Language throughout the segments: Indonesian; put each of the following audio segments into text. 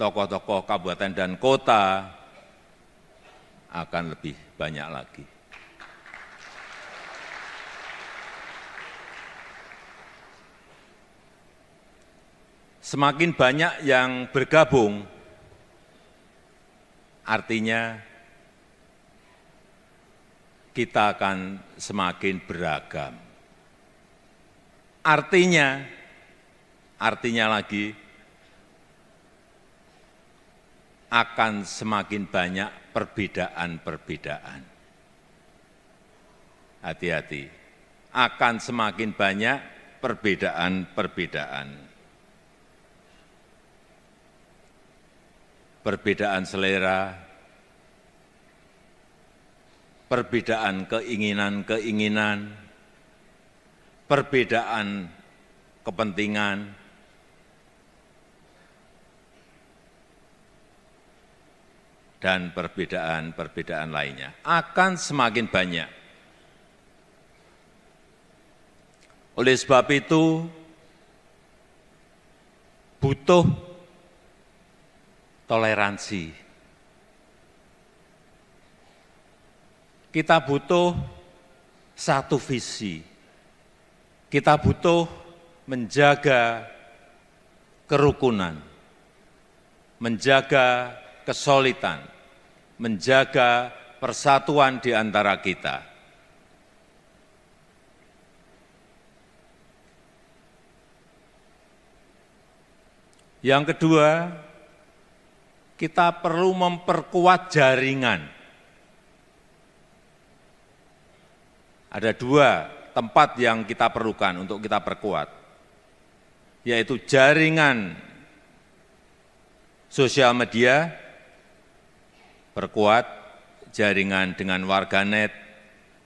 tokoh-tokoh kabupaten dan kota akan lebih banyak lagi. Semakin banyak yang bergabung, artinya kita akan semakin beragam. Artinya lagi, akan semakin banyak perbedaan-perbedaan. Hati-hati, akan semakin banyak perbedaan-perbedaan. Perbedaan selera, perbedaan keinginan-keinginan, perbedaan kepentingan, dan perbedaan-perbedaan lainnya akan semakin banyak. Oleh sebab itu, butuh toleransi. Kita butuh satu visi. Kita butuh menjaga kerukunan, menjaga kesolidan, menjaga persatuan di antara kita. Yang kedua, kita perlu memperkuat jaringan. Ada dua tempat yang kita perlukan untuk kita perkuat, yaitu jaringan sosial media, perkuat jaringan dengan warganet,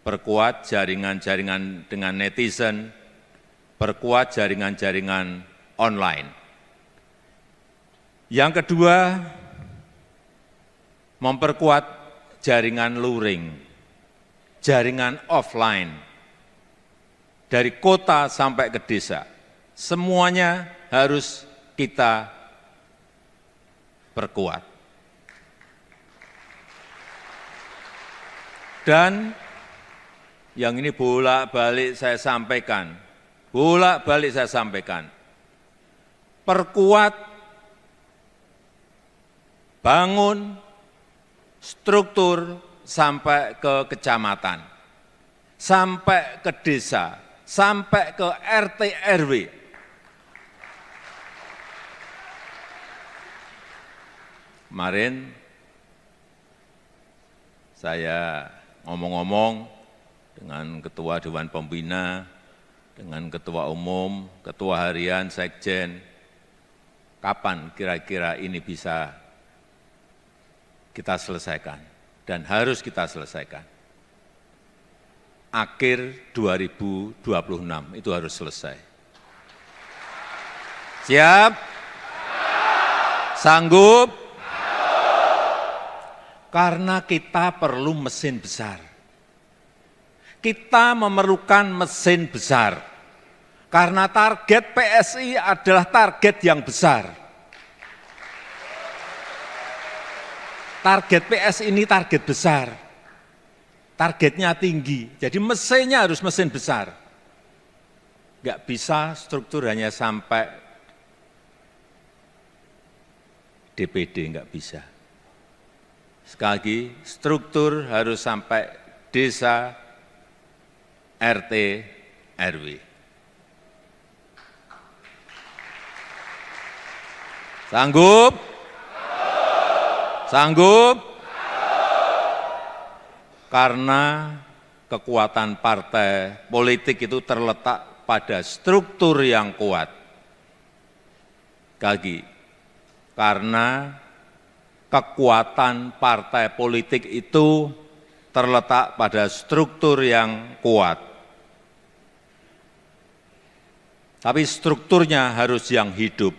perkuat jaringan-jaringan dengan netizen, perkuat jaringan-jaringan online. Yang kedua, memperkuat jaringan luring, jaringan offline, dari kota sampai ke desa. Semuanya harus kita perkuat. Dan yang ini bolak-balik saya sampaikan, perkuat, bangun struktur sampai ke kecamatan, sampai ke desa, sampai ke RT RW. Kemarin saya ngomong-ngomong dengan Ketua Dewan Pembina, dengan Ketua Umum, Ketua Harian, Sekjen, kapan kira-kira ini bisa kita selesaikan, dan harus kita selesaikan. Akhir 2026 itu harus selesai. Siap? Sanggup? Karena kita perlu mesin besar. Kita memerlukan mesin besar. Karena target PSI adalah target yang besar. Target PSI ini target besar. Targetnya tinggi, jadi mesinnya harus mesin besar. Enggak bisa struktur hanya sampai DPD, enggak bisa. Sekali lagi, struktur harus sampai desa, RT, RW. Sanggup? Sanggup? Karena kekuatan partai politik itu terletak pada struktur yang kuat. Sekali lagi, karena kekuatan partai politik itu terletak pada struktur yang kuat. Tapi strukturnya harus yang hidup.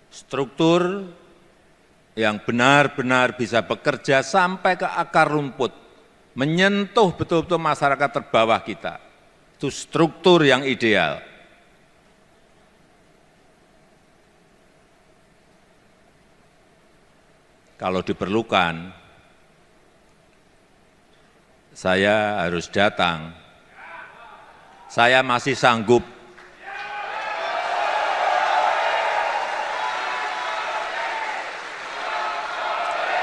Struktur yang benar-benar bisa bekerja sampai ke akar rumput, menyentuh betul-betul masyarakat terbawah kita. Itu struktur yang ideal. kalau diperlukan, saya harus datang. Saya masih sanggup.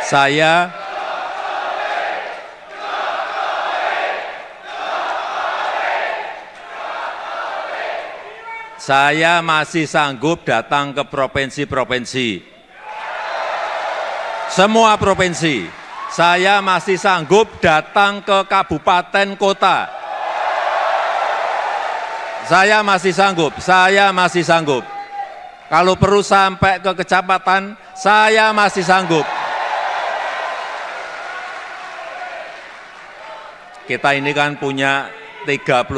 Saya masih sanggup datang ke provinsi-provinsi. Semua provinsi. Saya masih sanggup datang ke kabupaten kota. Saya masih sanggup. Kalau perlu sampai ke kecamatan, saya masih sanggup. Kita ini kan punya 38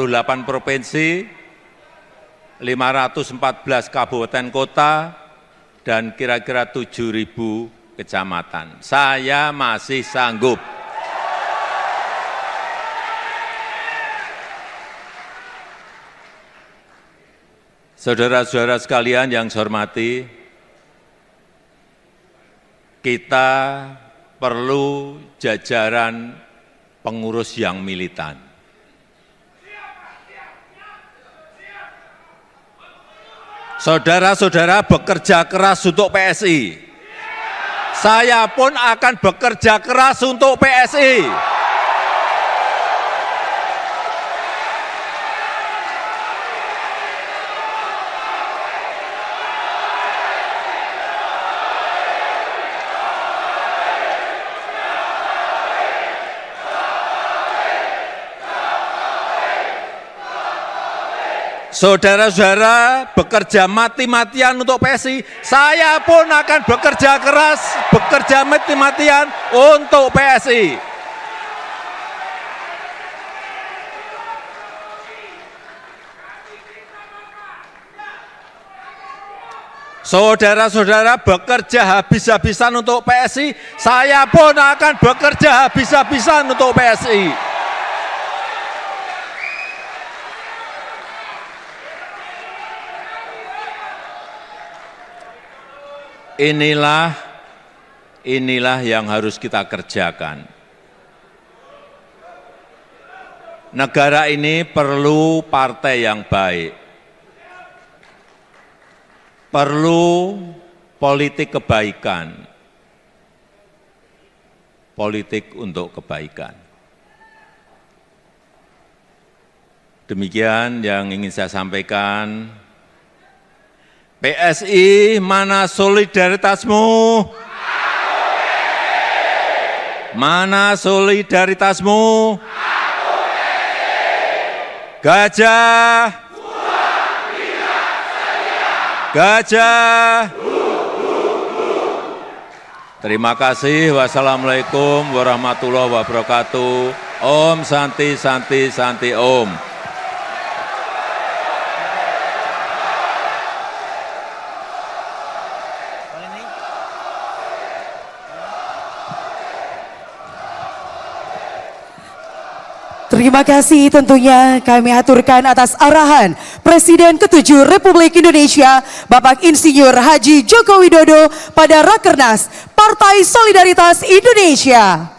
provinsi, 514 kabupaten kota, dan kira-kira 7.000 kecamatan. Saya masih sanggup. Saudara-saudara sekalian yang saya hormati, kita perlu jajaran pengurus yang militan. Saudara-saudara bekerja keras untuk PSI. Saya pun akan bekerja keras untuk PSI. Saudara-saudara bekerja mati-matian untuk PSI, saya pun akan bekerja keras, bekerja mati-matian untuk PSI. Saudara-saudara bekerja habis-habisan untuk PSI, saya pun akan bekerja habis-habisan untuk PSI. Inilah yang harus kita kerjakan. Negara ini perlu partai yang baik, perlu politik kebaikan, politik untuk kebaikan. Demikian yang ingin saya sampaikan. PSI, mana solidaritasmu? Mana solidaritasmu? Gajah, gajah. Terima kasih. Wassalamualaikum warahmatullahi wabarakatuh. Om Santi Santi Santi Om. Terima kasih tentunya kami aturkan atas arahan Presiden ke-7 Republik Indonesia Bapak Insinyur Haji Joko Widodo pada Rakernas Partai Solidaritas Indonesia.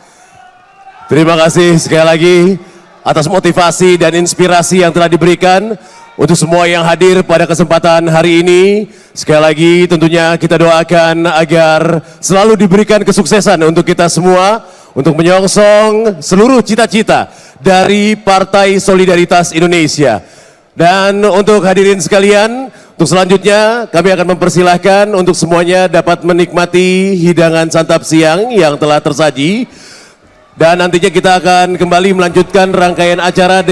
Terima kasih sekali lagi atas motivasi dan inspirasi yang telah diberikan untuk semua yang hadir pada kesempatan hari ini. Sekali lagi tentunya kita doakan agar selalu diberikan kesuksesan untuk kita semua untuk menyongsong seluruh cita-cita dari Partai Solidaritas Indonesia. Dan untuk hadirin sekalian, untuk selanjutnya kami akan mempersilahkan untuk semuanya dapat menikmati hidangan santap siang yang telah tersaji. Dan nantinya kita akan kembali melanjutkan rangkaian acara.